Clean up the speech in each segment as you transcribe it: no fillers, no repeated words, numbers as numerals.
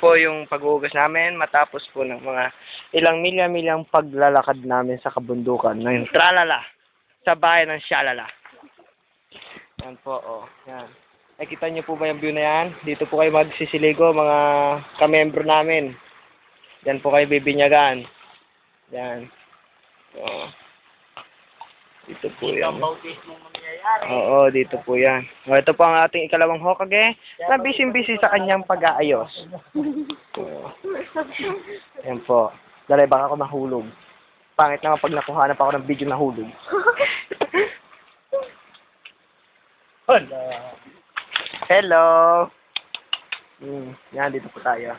po yung pag-uugas namin matapos po ng mga ilang milya-milyang paglalakad namin sa kabundukan ng Tralala sa bayan ng Shalala. Yan po, oh. Yan. Nakita niyo po ba yung view na yan? Dito po kayo magsisiligo, mga kamembro namin. Yan po kayo bibinyagan. Yan. Oh. Dito po yan. Oo, dito po yan. O, ito po ang ating ikalawang Hokage na busy-busy sa kanyang pag-aayos. Yan po. Dali, baka ako mahulog. Pangit naman pag nakuha pa ako ng video nahulog. Hello! Yan, dito po tayo.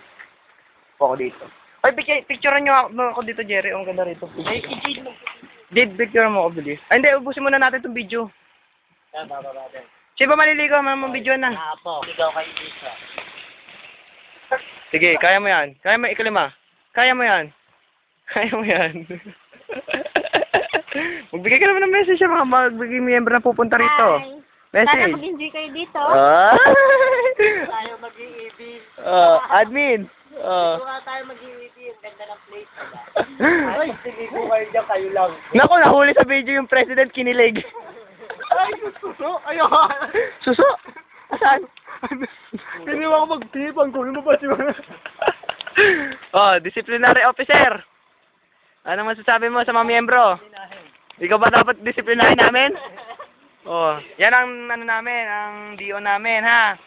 Po ako dito. Ay, picturean nyo ako dito, Jerry. Ang ganda rito. Ay, Did, picture mo ako, bilis. Ay, hindi, ubusin muna natin itong video. Sige ba maliligaw? Mamang video na. Po. Ligaw kayo dito. Sige, kaya mo yan. Kaya mo, ikalima. Kaya mo yan. Kaya mo yan. Magbigay ka naman ng message sa mga magbigay miyembro na pupunta rito. Hi. Sana Message. mag-enjoy kayo dito. Tayo mag-iibig. Admin. Buka tayo mag-iibig. Ang ganda ng place. Ay, sige ko kayo dyan, kayo lang. Naku, nahuli sa video yung president kinilig. Ay, suso. Ayaw. Suso? Asan? Hindi mo ako magtipang. Kunin mo ba si Mana? Disciplinary officer. Ano masasabi mo sa mga miyembro? Ikaw ba dapat disiplinahin namin? Yan ang ano namin, ang DO namin, ha?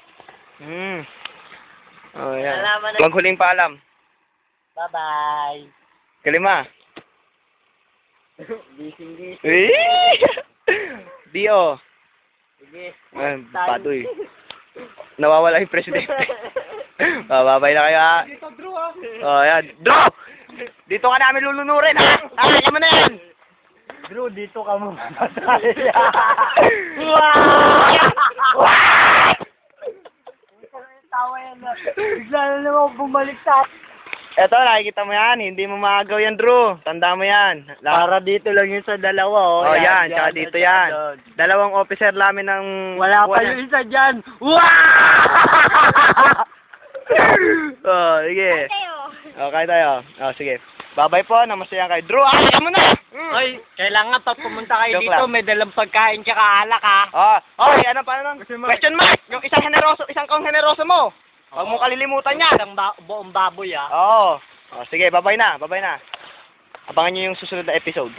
Yan. Maghuling paalam. Bye-bye. Kalima. Gising. DO. Sige. Padoy. Nawawala yung presidente. Babay na kayo, ha? Dito, Drew, ha? Yan. Drew! Dito ka namin lulunurin, ha? Alam mo na yan! Drew, dito ka mo. Tawa yan na. Bigla na naman bumalik sa atin. Eto, nakikita mo yan. Hindi mo maagaw yan, Drew. Tanda mo yan. Para dito lang yun sa dalawa, Oh, yan. Tsaka dito yan. Dalawang officer namin ng... Wala pa yung isa dyan. Sige. Kayo. Okay tayo. Sige. Bye-bye po. Namasaya kayo. Drew, alak mo na! Oy, kailangan pag pumunta kayo Joke dito, lang. may dalang pagkain tsaka alak, ha? Okay, ano pa naman? Question mark! Yung isang kang generoso mo. Huwag mo kalilimutan yan. Isang buong baboy, ha? Oo. Sige, bye-bye na. Bye-bye na. Abangan nyo yung susunod na episode.